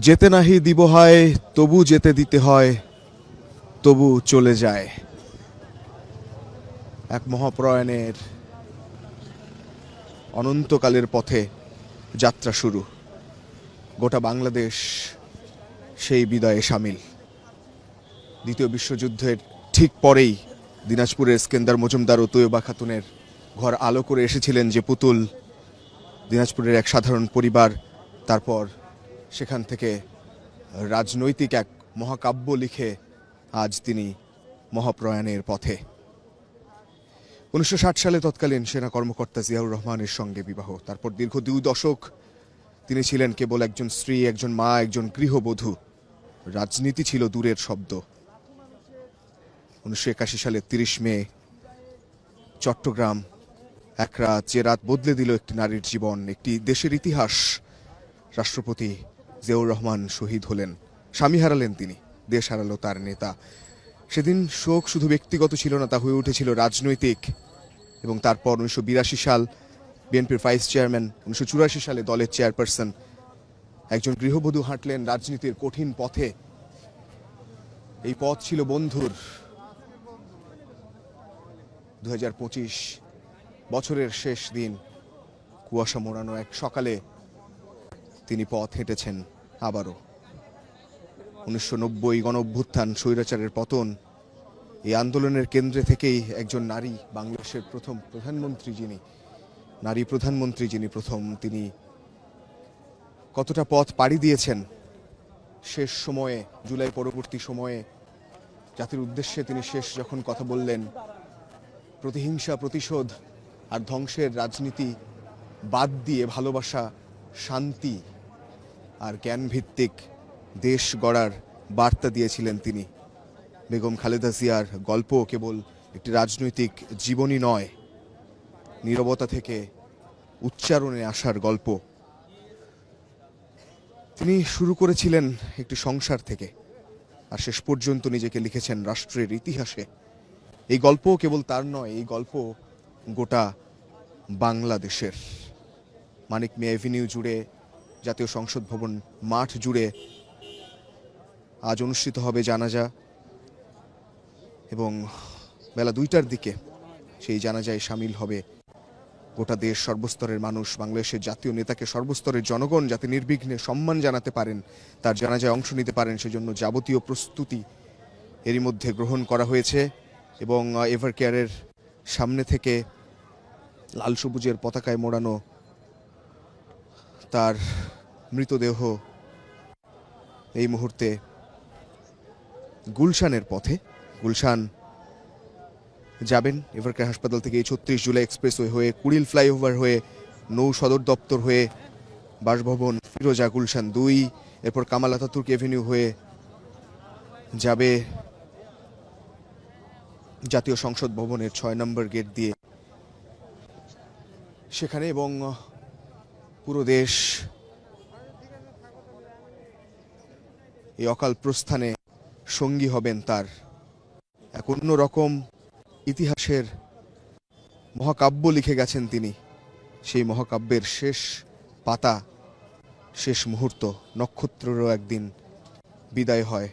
যেতে নাহি দিব হয়, তবু যেতে দিতে হয়, তবু চলে যায়। এক মহাপ্রয়াণের অনন্তকালের পথে যাত্রা শুরু। গোটা বাংলাদেশ সেই বিদায়ে সামিল। দ্বিতীয় বিশ্বযুদ্ধের ঠিক পরেই দিনাজপুরের স্কেন্দার মজুমদার ও তৈয়বা খাতুনের ঘর আলো করে এসেছিলেন যে পুতুল, দিনাজপুরের এক সাধারণ পরিবার, তারপর সেখান থেকে রাজনৈতিক এক মহাকাব্য লিখে আজ তিনি মহাপ্রয়াণের পথে। 1960 সালে তৎকালীন সেনা কর্মকর্তা জিয়াউর রহমানের সঙ্গে বিবাহ। তারপর দীর্ঘ 2 দশক তিনি ছিলেন কেবল একজন স্ত্রী, একজন মা, একজন গৃহবধূ। রাজনীতি ছিল দূরের শব্দ। 1981 সালে 30 মে চট্টগ্রাম এক রাত, যে রাত বদলে দিল একটি নারীর জীবন, একটি দেশের ইতিহাস। রাষ্ট্রপতি জিয়াউর রহমান শহীদ হলেন, স্বামী হারালেন তিনি, দেশ হারালো তার নেতা। সেদিন শোক শুধু ব্যক্তিগত ছিল না, তা হয়ে উঠেছিল রাজনৈতিক। এবং তারপর 1982 সাল বিএনপির ভাইস চেয়ারম্যান, 1984 সালে দলের চেয়ারপারসন, একজন গৃহবধূ হাঁটলেন রাজনীতির কঠিন পথে। এই পথ ছিল বন্ধুর। 2025 বছরের শেষ দিন, কুয়াশা মোড়ানো এক সকালে তিনি পথ হেঁটেছেন আবারও। 1990 গণঅভ্যুত্থান, স্বৈরাচারের পতন, এই আন্দোলনের কেন্দ্রে থেকেই একজন নারী, বাংলাদেশের প্রথম প্রধানমন্ত্রী যিনি, নারী প্রধানমন্ত্রী যিনি প্রথম, তিনি কতটা পথ পাড়ি দিয়েছেন। শেষ সময়ে, জুলাই পরবর্তী সময়ে জাতির উদ্দেশ্যে তিনি শেষ যখন কথা বললেন, প্রতিহিংসা, প্রতিশোধ আর ধ্বংসের রাজনীতি বাদ দিয়ে ভালোবাসা, শান্তি আর জ্ঞানভিত্তিক দেশ গড়ার বার্তা দিয়েছিলেন তিনি। বেগম খালেদা জিয়ার গল্প কেবল একটি রাজনৈতিক জীবনী নয়, নীরবতা থেকে উচ্চারণে আসার গল্প। তিনি শুরু করেছিলেন একটি সংসার থেকে, আর শেষ পর্যন্ত নিজেকে লিখেছেন রাষ্ট্রের ইতিহাসে। এই গল্প কেবল তার নয়, এই গল্প গোটা বাংলাদেশের। মানিক মিয়া এভিনিউ জুড়ে, জাতীয় সংসদ ভবন মাঠ জুড়ে আজ অনুষ্ঠিত হবে জানাজা, এবং বেলা 2টার দিকে সেই জানাজায় সামিল হবে গোটা দেশ, সর্বস্তরের মানুষ। বাংলাদেশের জাতীয় নেতাকে সর্বস্তরের জনগণ যাতে নির্বিঘ্নে সম্মান জানাতে পারেন, তার জানাজায় অংশ নিতে পারেন, সেজন্য যাবতীয় প্রস্তুতি এরই মধ্যে গ্রহণ করা হয়েছে। এবং এভার কেয়ারের সামনে থেকে লাল সবুজের পতাকায় মোড়ানো তার মৃতদেহ এই মুহূর্তে গুলশানের পথে। গুলশান যাবেন এভার কেয়ার হাসপাতাল থেকে এই 36 জুলাই এক্সপ্রেসওয়ে হয়ে, কুড়িল ফ্লাইওভার হয়ে, নৌ সদর দপ্তর হয়ে, বাসভবন ফিরোজা গুলশান 2, এরপর কামাল আতাতুর্ক এভিনিউ হয়ে যাবে জাতীয় সংসদ ভবনের 6 নম্বর গেট দিয়ে সেখানে। এবং পুরো দেশ এই অকাল প্রস্থানে সঙ্গী হবেন তার। এক অন্যরকম ইতিহাসের মহাকাব্য লিখে গেছেন তিনি। সেই মহাকাব্যের শেষ পাতা, শেষ মুহূর্ত, নক্ষত্রেরও একদিন বিদায় হয়।